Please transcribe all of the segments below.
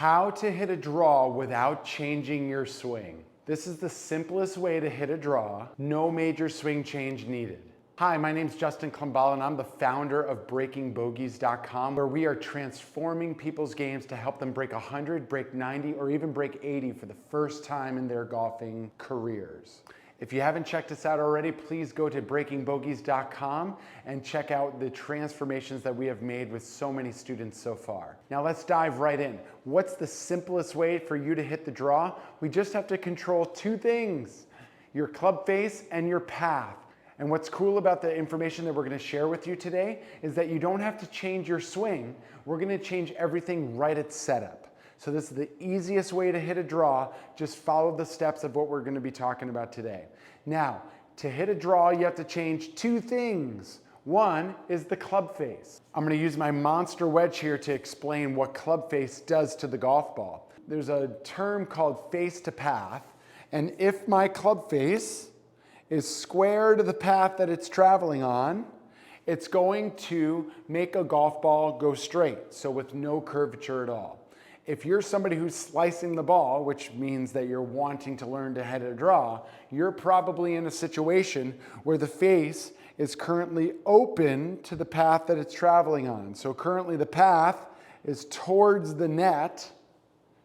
How to hit a draw without changing your swing. This is the simplest way to hit a draw, no major swing change needed. Hi, my name's Justin Klumbala and I'm the founder of breakingbogeys.com, where we are transforming people's games to help them break 100, break 90, or even break 80 for the first time in their golfing careers. If you haven't checked us out already, please go to breakingbogeys.com and check out the transformations that we have made with so many students so far. Now let's dive right in. What's the simplest way for you to hit the draw? We just have to control two things, your club face and your path. And what's cool about the information that we're going to share with you today is that you don't have to change your swing. We're going to change everything right at setup. So this is the easiest way to hit a draw. Just follow the steps of what we're going to be talking about today. Now, to hit a draw, you have to change two things. One is the club face. I'm going to use my monster wedge here to explain what club face does to the golf ball. There's a term called face to path, and if my club face is square to the path that it's traveling on, it's going to make a golf ball go straight, so with no curvature at all. If you're somebody who's slicing the ball, which means that you're wanting to learn to hit a draw, you're probably in a situation where the face is currently open to the path that it's traveling on. So currently the path is towards the net,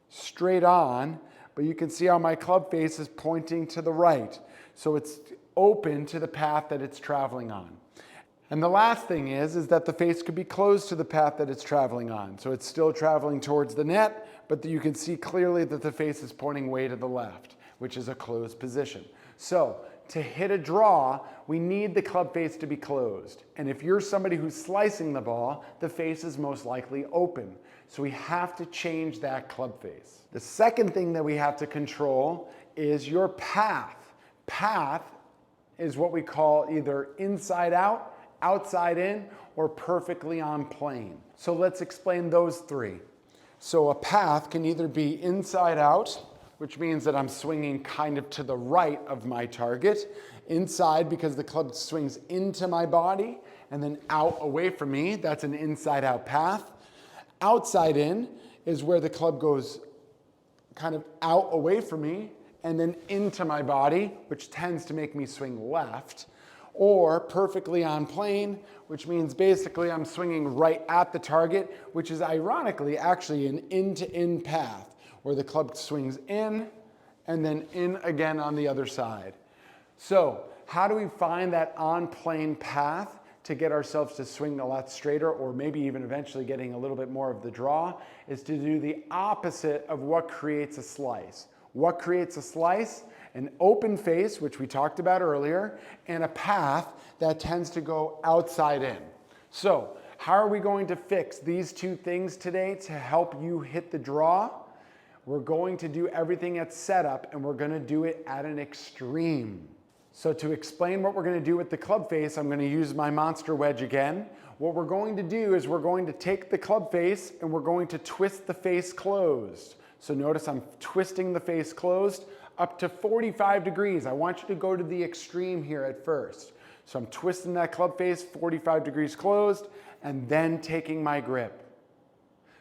straight on, but you can see how my club face is pointing to the right. So it's open to the path that it's traveling on. And the last thing is that the face could be closed to the path that it's traveling on. So it's still traveling towards the net, but you can see clearly that the face is pointing way to the left, which is a closed position. So to hit a draw, we need the club face to be closed. And if you're somebody who's slicing the ball, the face is most likely open. So we have to change that club face. The second thing that we have to control is your path. Path is what we call either inside out, outside in, or perfectly on plane. So let's explain those three. So a path can either be inside out, which means that I'm swinging kind of to the right of my target. Inside because the club swings into my body, and then out away from me, that's an inside out path. Outside in is where the club goes kind of out away from me and then into my body, which tends to make me swing left. Or perfectly on plane, which means basically I'm swinging right at the target, which is ironically actually an in-to-in path, where the club swings in and then in again on the other side. So how do we find that on-plane path to get ourselves to swing a lot straighter, or maybe even eventually getting a little bit more of the draw, is to do the opposite of what creates a slice. What creates a slice? An open face, which we talked about earlier, and a path that tends to go outside in. So how are we going to fix these two things today to help you hit the draw? We're going to do everything at setup, and we're going to do it at an extreme. So to explain what we're going to do with the club face, I'm going to use my monster wedge again. What we're going to do is we're going to take the club face and we're going to twist the face closed. So notice I'm twisting the face closed up to 45 degrees. I want you to go to the extreme here at first. So I'm twisting that club face 45 degrees closed and then taking my grip.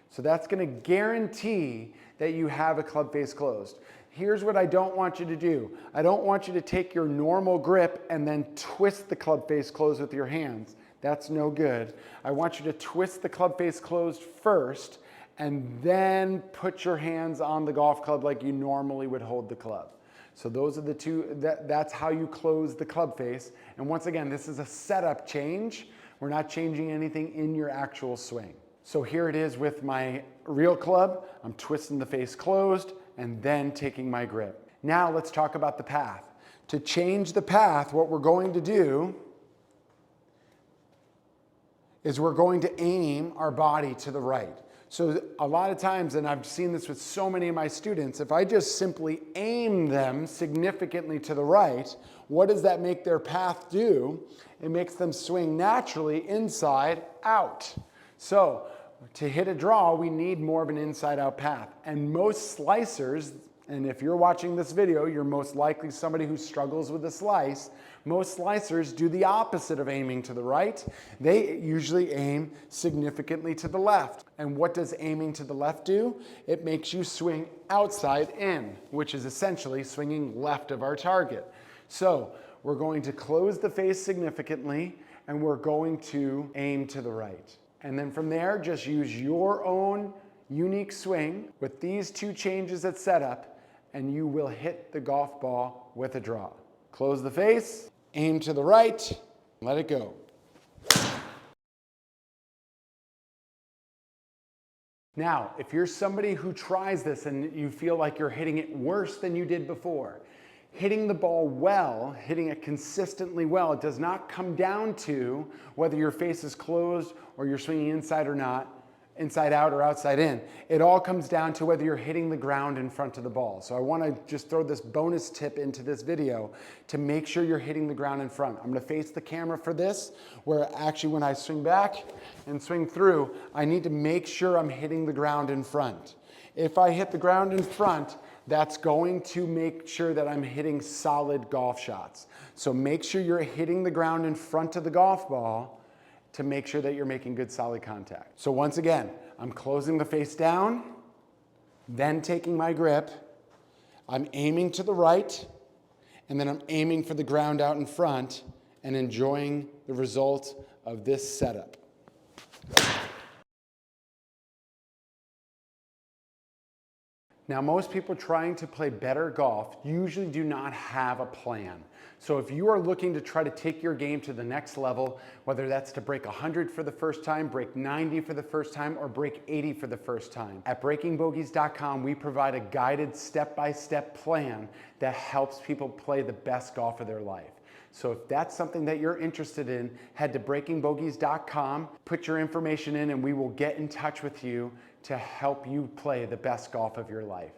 So that's going to guarantee that you have a club face closed. Here's what I don't want you to do. I don't want you to take your normal grip and then twist the club face closed with your hands. That's no good. I want you to twist the club face closed first and then put your hands on the golf club like you normally would hold the club. So those are the two, that's how you close the club face. And once again, this is a setup change. We're not changing anything in your actual swing. So here it is with my real club. I'm twisting the face closed and then taking my grip. Now let's talk about the path. To change the path, what we're going to do is we're going to aim our body to the right. So a lot of times, and I've seen this with so many of my students, if I just simply aim them significantly to the right, what does that make their path do? It makes them swing naturally inside out. So to hit a draw, we need more of an inside out path. And most slicers And if you're watching this video, you're most likely somebody who struggles with a slice. Most slicers do the opposite of aiming to the right. They usually aim significantly to the left. And what does aiming to the left do? It makes you swing outside in, which is essentially swinging left of our target. So we're going to close the face significantly, and we're going to aim to the right. And then from there, just use your own unique swing with these two changes at setup, and you will hit the golf ball with a draw. Close the face, aim to the right, let it go. Now, if you're somebody who tries this and you feel like you're hitting it worse than you did before, hitting the ball well, hitting it consistently well, it does not come down to whether your face is closed or you're swinging inside or not, inside out or outside in. It all comes down to whether you're hitting the ground in front of the ball. So I want to just throw this bonus tip into this video to make sure you're hitting the ground in front. I'm going to face the camera for this, where actually when I swing back and swing through, I need to make sure I'm hitting the ground in front. If I hit the ground in front, that's going to make sure that I'm hitting solid golf shots. So make sure you're hitting the ground in front of the golf ball to make sure that you're making good solid contact. So once again, I'm closing the face down, then taking my grip, I'm aiming to the right, and then I'm aiming for the ground out in front and enjoying the result of this setup. Now, most people trying to play better golf usually do not have a plan. So if you are looking to try to take your game to the next level, whether that's to break 100 for the first time, break 90 for the first time, or break 80 for the first time, at breakingbogeys.com, we provide a guided step-by-step plan that helps people play the best golf of their life. So if that's something that you're interested in, head to breakingbogeys.com, put your information in, and we will get in touch with you to help you play the best golf of your life.